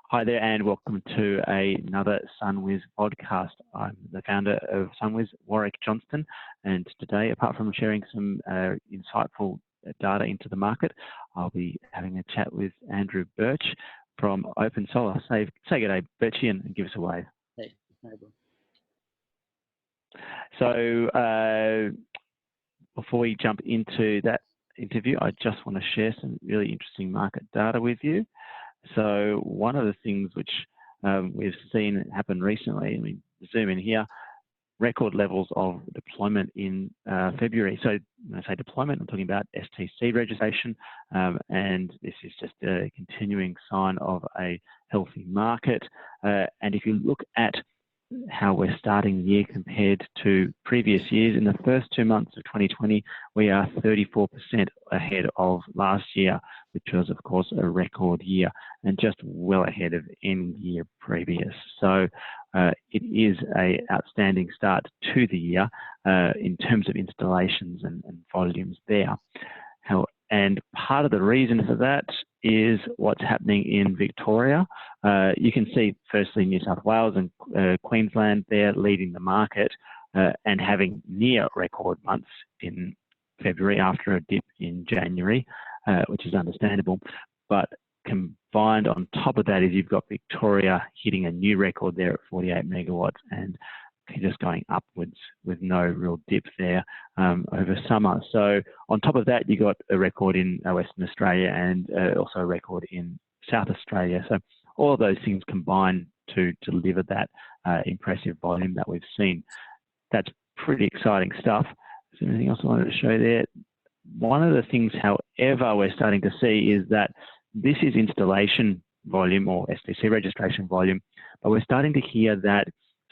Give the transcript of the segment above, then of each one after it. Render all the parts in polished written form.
Hi there and welcome to another SunWiz Vodcast. I'm the founder of SunWiz, Warwick Johnston, and today, apart from sharing some insightful data into the market, I'll be having a chat with Andrew Birch from OpenSolar. Say good day, Birchie, and give us a wave. Hey, hi, bro. So before we jump into that interview, I just want to share some really interesting market data with you. So one of the things which we've seen happen recently, I mean, zoom in here, record levels of deployment in February. So when I say deployment, I'm talking about STC registration, and this is just a continuing sign of a healthy market. And if you look at how we're starting the year compared to previous years, in the first 2 months of 2020, we are 34% ahead of last year, which was, of course, a record year, and just well ahead of any year previous. So it is an outstanding start to the year in terms of installations and volumes there. And part of the reason for that is what's happening in Victoria. You can see, firstly, New South Wales and Queensland there leading the market and having near record months in February after a dip in January, which is understandable. But combined on top of that is you've got Victoria hitting a new record there at 48 megawatts and just going upwards with no real dip there over summer. So on top of that, you got a record in Western Australia and also a record in South Australia. So all of those things combine to deliver that impressive volume that we've seen. That's pretty exciting stuff. Is there anything else I wanted to show there? One of the things, however, we're starting to see is that this is installation volume or STC registration volume, but we're starting to hear that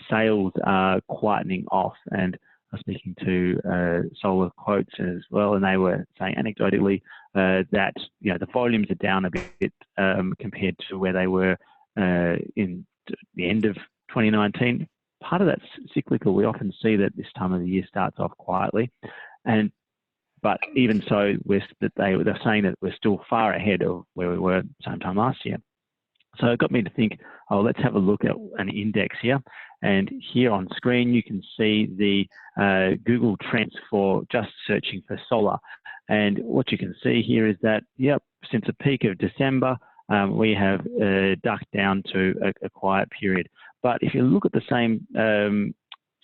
sales are quietening off, and I was speaking to solar quotes as well, and they were saying anecdotally that the volumes are down a bit compared to where they were in the end of 2019. Part of that's cyclical. We often see that this time of the year starts off quietly, but even so, they're saying that we're still far ahead of where we were same time last year. So it got me to think, let's have a look at an index here. And here on screen, you can see the Google Trends for just searching for solar. And what you can see here is that, since the peak of December, we have ducked down to a quiet period. But if you look at the same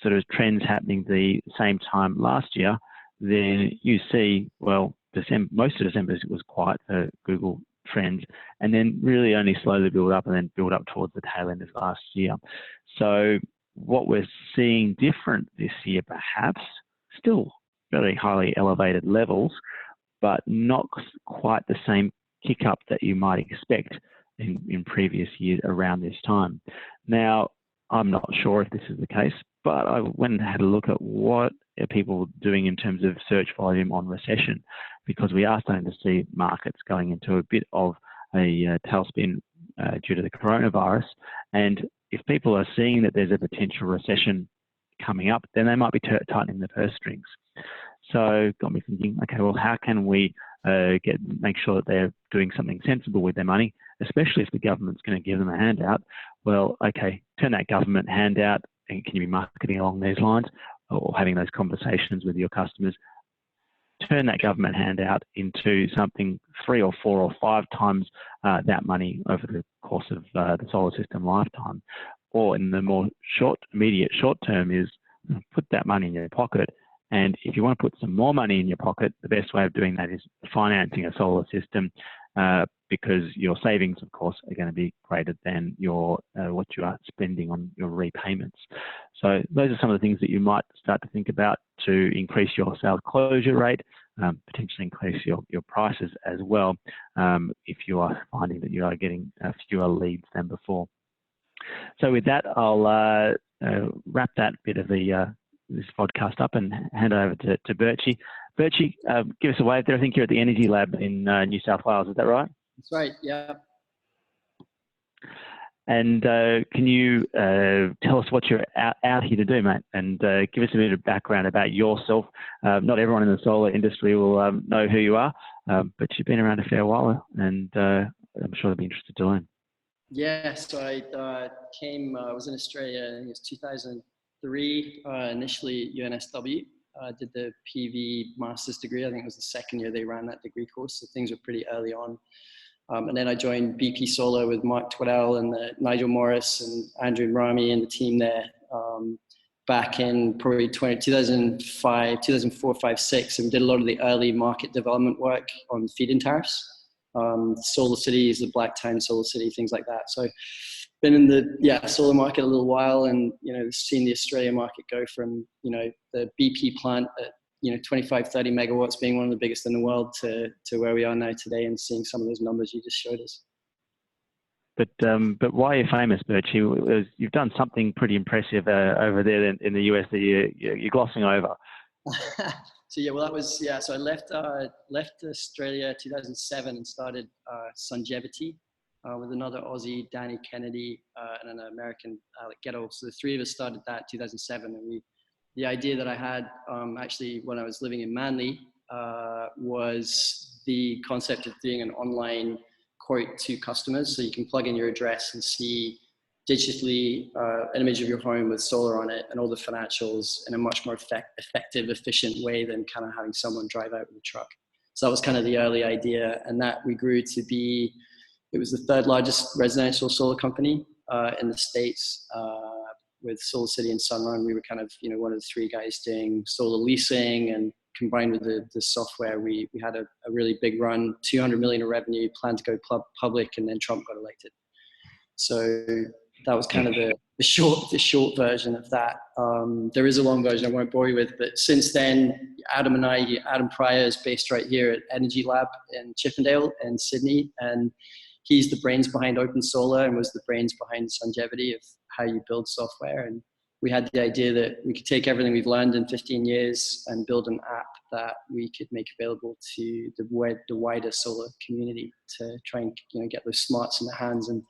sort of trends happening the same time last year, then you see, well, most of December was quiet for Google Trends, and then really only slowly build up and then build up towards the tail end of last year. So what we're seeing different this year, perhaps, still very highly elevated levels, but not quite the same kick up that you might expect in previous years around this time. Now, I'm not sure if this is the case, but I went and had a look at what are people doing in terms of search volume on recession, because we are starting to see markets going into a bit of a tailspin due to the coronavirus. And if people are seeing that there's a potential recession coming up, then they might be tightening the purse strings. So got me thinking, okay, well, how can we make sure that they're doing something sensible with their money, especially if the government's going to give them a handout? Well, okay, turn that government handout, and can you be marketing along these lines or having those conversations with your customers? Turn that government handout into something 3 or 4 or 5 times that money over the course of the solar system lifetime. Or in the more immediate short term is put that money in your pocket. And if you want to put some more money in your pocket, the best way of doing that is financing a solar system, because your savings, of course, are going to be greater than what you are spending on your repayments. So those are some of the things that you might start to think about to increase your sales closure rate, potentially increase your prices as well, if you are finding that you are getting fewer leads than before. So with that, I'll wrap that bit of this podcast up and hand over to Birchie. Birchie, give us a wave there. I think you're at the Energy Lab in New South Wales. Is that right? That's right, yeah. And can you tell us what you're out here to do, mate? And give us a bit of background about yourself. Not everyone in the solar industry will know who you are, but you've been around a fair while, and I'm sure they'll be interested to learn. Yeah, so I was in Australia, I think it was 2003, initially at UNSW. Did the PV master's degree. I think it was the second year they ran that degree course, so things were pretty early on. And then I joined BP Solar with Mark Twaddell and Nigel Morris and Andrew Rami and the team there back in probably 2005, 2004, 5, 6. And we did a lot of the early market development work on feed-in tariffs. Solar cities, the Black Time Solar City, things like that. So been in the solar market a little while, and seen the Australia market go from the BP plant at 25, 30 megawatts being one of the biggest in the world to where we are now today, and seeing some of those numbers you just showed us. But why are you famous, Birch? You've done something pretty impressive over there in the US that you're glossing over. So I left Australia 2007 and started SunGevity with another Aussie, Danny Kennedy, and an American, Alec Gettle. So the three of us started that 2007, and the idea that I had actually when I was living in Manly was the concept of doing an online quote to customers. So you can plug in your address and see digitally an image of your home with solar on it and all the financials in a much more effective, efficient way than kind of having someone drive out with a truck. So that was kind of the early idea, and that we grew to be, it was the third largest residential solar company in the States. With Solar City and Sunrun, we were kind of one of the three guys doing solar leasing, and combined with the software, we had a really big run, 200 million of revenue, planned to go public, and then Trump got elected. So that was kind of the short version of that. There is a long version I won't bore you with, but since then, Adam Pryor is based right here at Energy Lab in Chippendale in Sydney, and he's the brains behind OpenSolar and was the brains behind SunGevity of how you build software. And we had the idea that we could take everything we've learned in 15 years and build an app that we could make available to the wider solar community to try and get those smarts in the hands and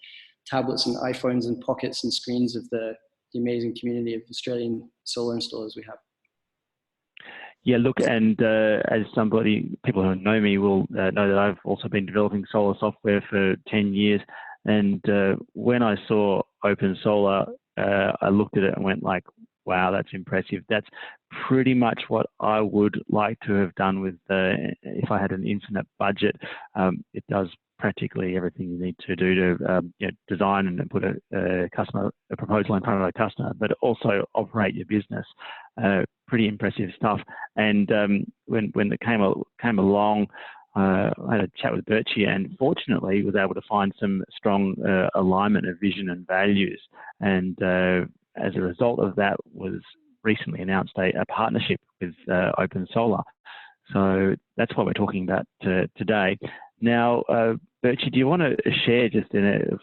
tablets and iPhones and pockets and screens of the amazing community of Australian solar installers we have. Yeah, look, and as people who know me will know that I've also been developing solar software for 10 years. And when I saw OpenSolar, I looked at it and went like, wow, that's impressive. That's pretty much what I would like to have done with if I had an infinite budget. It does practically everything you need to do to design and put a proposal in front of a customer, but also operate your business. Pretty impressive stuff. And when it came along, I had a chat with Birchie, and fortunately was able to find some strong alignment of vision and values. And as a result of that, was recently announced a partnership with OpenSolar. So that's what we're talking about today. Now, Birchie, do you want to share just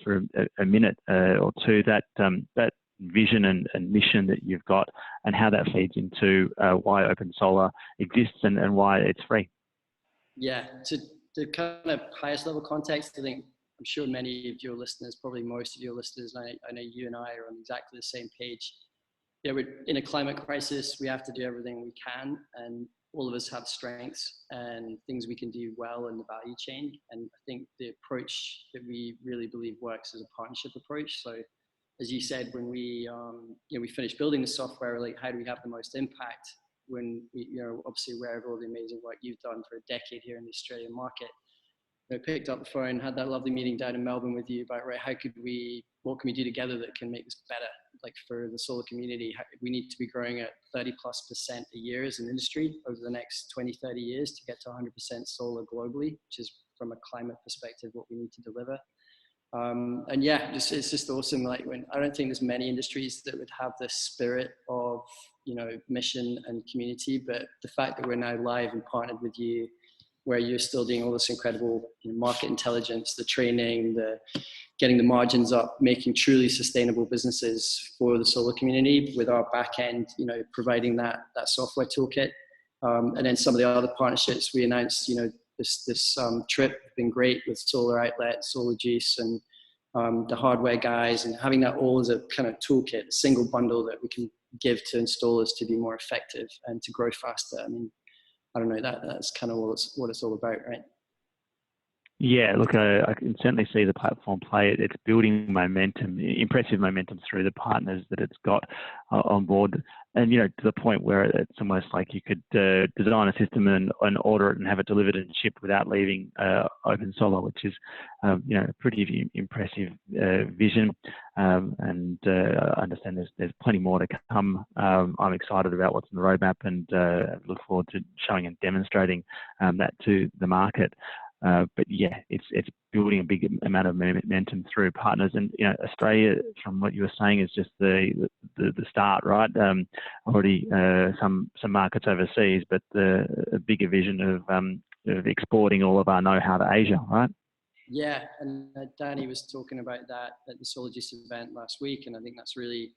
for a minute or two that vision and mission that you've got, and how that feeds into why OpenSolar exists and why it's free? Yeah, to the kind of highest level context, I'm sure many of your listeners, probably most of your listeners, and I know you and I are on exactly the same page. We're in a climate crisis. We have to do everything we can, and all of us have strengths and things we can do well in the value chain. And I think the approach that we really believe works is a partnership approach. So as you said, when we finished building the software, like how do we have the most impact when we, obviously aware of all the amazing work you've done for a decade here in the Australian market. I picked up the phone, had that lovely meeting down in Melbourne with you about, right, what can we do together that can make this better? Like for the solar community, we need to be growing at 30+% a year as an industry over the next 20, 30 years to get to 100% solar globally, which is from a climate perspective, what we need to deliver. And yeah, it's just awesome. Like I don't think there's many industries that would have this spirit of, mission and community, but the fact that we're now live and partnered with you, where you're still doing all this incredible market intelligence, the training, getting the margins up, making truly sustainable businesses for the solar community with our back end, providing that software toolkit. And then some of the other partnerships we announced, this trip has been great with Solar Outlet, Solar Juice, and the hardware guys, and having that all as a kind of toolkit, a single bundle that we can give to installers to be more effective and to grow faster. I mean, I don't know, that's kind of what it's all about, right? Yeah, look, I can certainly see the platform play. It's building momentum, impressive momentum through the partners that it's got on board. And, to the point where it's almost like you could design a system and order it and have it delivered and shipped without leaving OpenSolar, which is, a pretty impressive vision. And I understand there's plenty more to come. I'm excited about what's in the roadmap and look forward to showing and demonstrating that to the market. But yeah, it's building a big amount of momentum through partners, and Australia, from what you were saying, is just the start, right? Already some markets overseas, but a bigger vision of exporting all of our know-how to Asia, right? Yeah, and Danny was talking about that at the SolarJuice event last week, and I think that's really,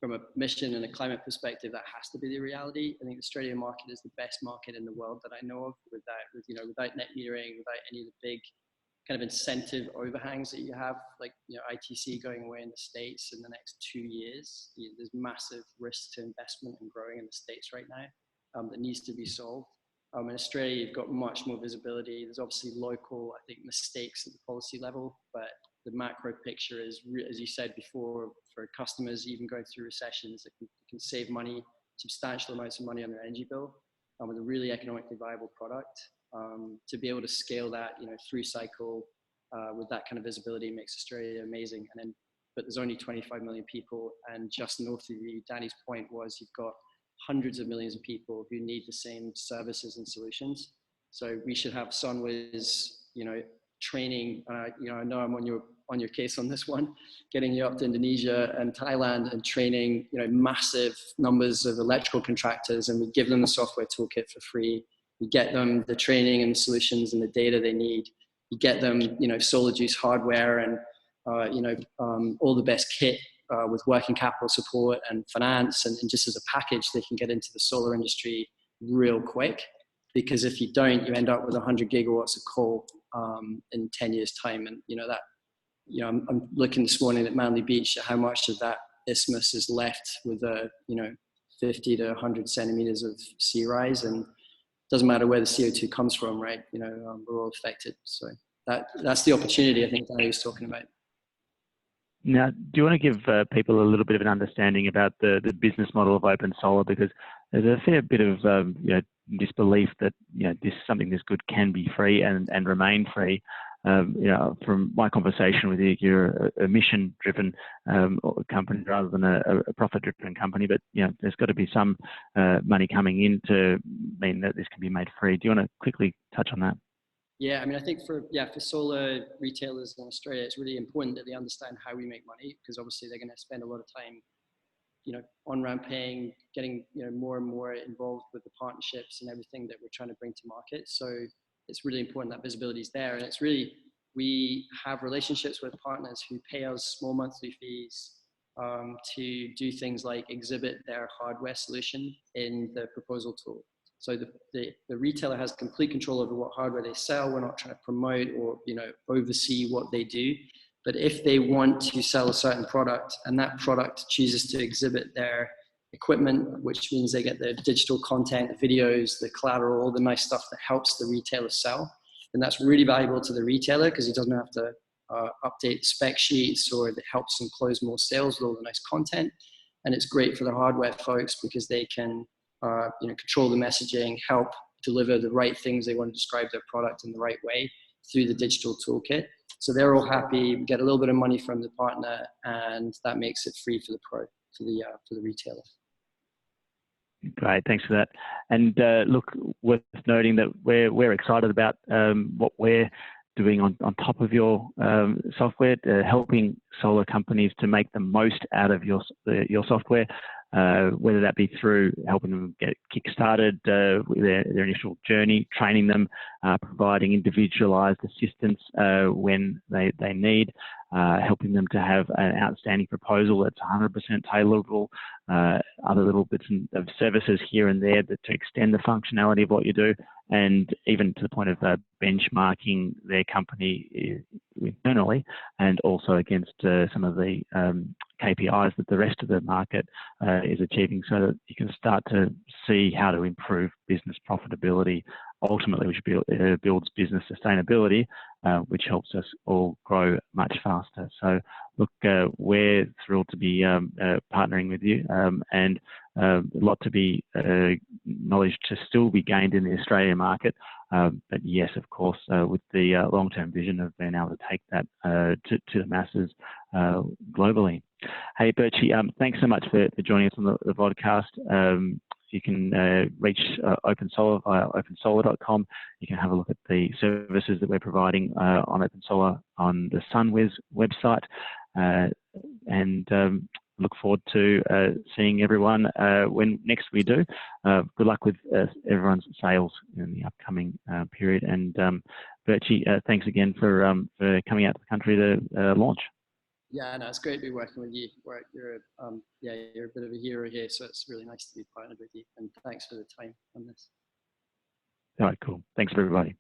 from a mission and a climate perspective, that has to be the reality. I think the Australian market is the best market in the world that I know of, without net metering, without any of the big kind of incentive overhangs that you have, like ITC going away in the States in the next 2 years. There's massive risk to investment and growing in the States right now that needs to be solved. In Australia, you've got much more visibility. There's obviously local, I think, mistakes at the policy level, but the macro picture is, as you said before, for customers even going through recessions, that can save money, substantial amounts of money on their energy bill, with a really economically viable product. To be able to scale that, through cycle, with that kind of visibility makes Australia amazing. But there's only 25 million people, and just north of you, Danny's point was, you've got hundreds of millions of people who need the same services and solutions. So we should have SunWiz, training. I know I'm on your case on this one, getting you up to Indonesia and Thailand and training, massive numbers of electrical contractors, and we give them the software toolkit for free. We get them the training and the solutions and the data they need. You get them, SolarJuice hardware and all the best kit with working capital support and finance, and just as a package, they can get into the solar industry real quick. Because if you don't, you end up with 100 gigawatts of coal in 10 years' time. And I'm looking this morning at Manly Beach at how much of that isthmus is left with 50 to 100 centimeters of sea rise, and it doesn't matter where the CO2 comes from, right? We're all affected. So that's the opportunity I think Danny was talking about. Now, do you want to give people a little bit of an understanding about the business model of OpenSolar? Because there's a fair bit of disbelief that something this good can be free and remain free. From my conversation with you, you're a mission-driven company rather than a profit-driven company. But there's got to be some money coming in to mean that this can be made free. Do you want to quickly touch on that? Yeah, I think for solar retailers in Australia, it's really important that they understand how we make money, because obviously they're going to spend a lot of time, on-ramp paying, getting more and more involved with the partnerships and everything that we're trying to bring to market. So it's really important that visibility is there, and it's really, we have relationships with partners who pay us small monthly fees to do things like exhibit their hardware solution in the proposal tool. So the retailer has complete control over what hardware they sell. We're not trying to promote or oversee what they do. But if they want to sell a certain product and that product chooses to exhibit their equipment, which means they get their digital content, the videos, the collateral, all the nice stuff that helps the retailer sell, then that's really valuable to the retailer, because he doesn't have to update spec sheets, or it helps them close more sales with all the nice content. And it's great for the hardware folks because they can control the messaging, help deliver the right things they want to describe their product in the right way through the digital toolkit. So they're all happy. We get a little bit of money from the partner, and that makes it free for the retailer. Great, thanks for that. And look, worth noting that we're excited about what we're doing on top of your software, helping solar companies to make the most out of your software. Whether that be through helping them get kick-started with their initial journey, training them, providing individualized assistance when they need, helping them to have an outstanding proposal that's 100% tailorable, other little bits of services here and there to extend the functionality of what you do, and even to the point of benchmarking their company internally and also against some of the KPIs that the rest of the market is achieving, so that you can start to see how to improve business profitability ultimately, which builds business sustainability, which helps us all grow much faster. So, look, we're thrilled to be partnering with you, and a lot to be knowledge to still be gained in the Australian market. But yes, of course, with the long-term vision of being able to take that to the masses globally. Hey, Birchie, thanks so much for joining us on the Vodcast. You can reach OpenSolar via opensolar.com. You can have a look at the services that we're providing on OpenSolar on the SunWiz website, and look forward to seeing everyone when next we do. Good luck with everyone's sales in the upcoming period. And Birchie, thanks again for coming out to the country to launch. Yeah, no, it's great to be working with you. You're a bit of a hero here, so it's really nice to be partnered with you. And thanks for the time on this. All right, cool. Thanks for everybody.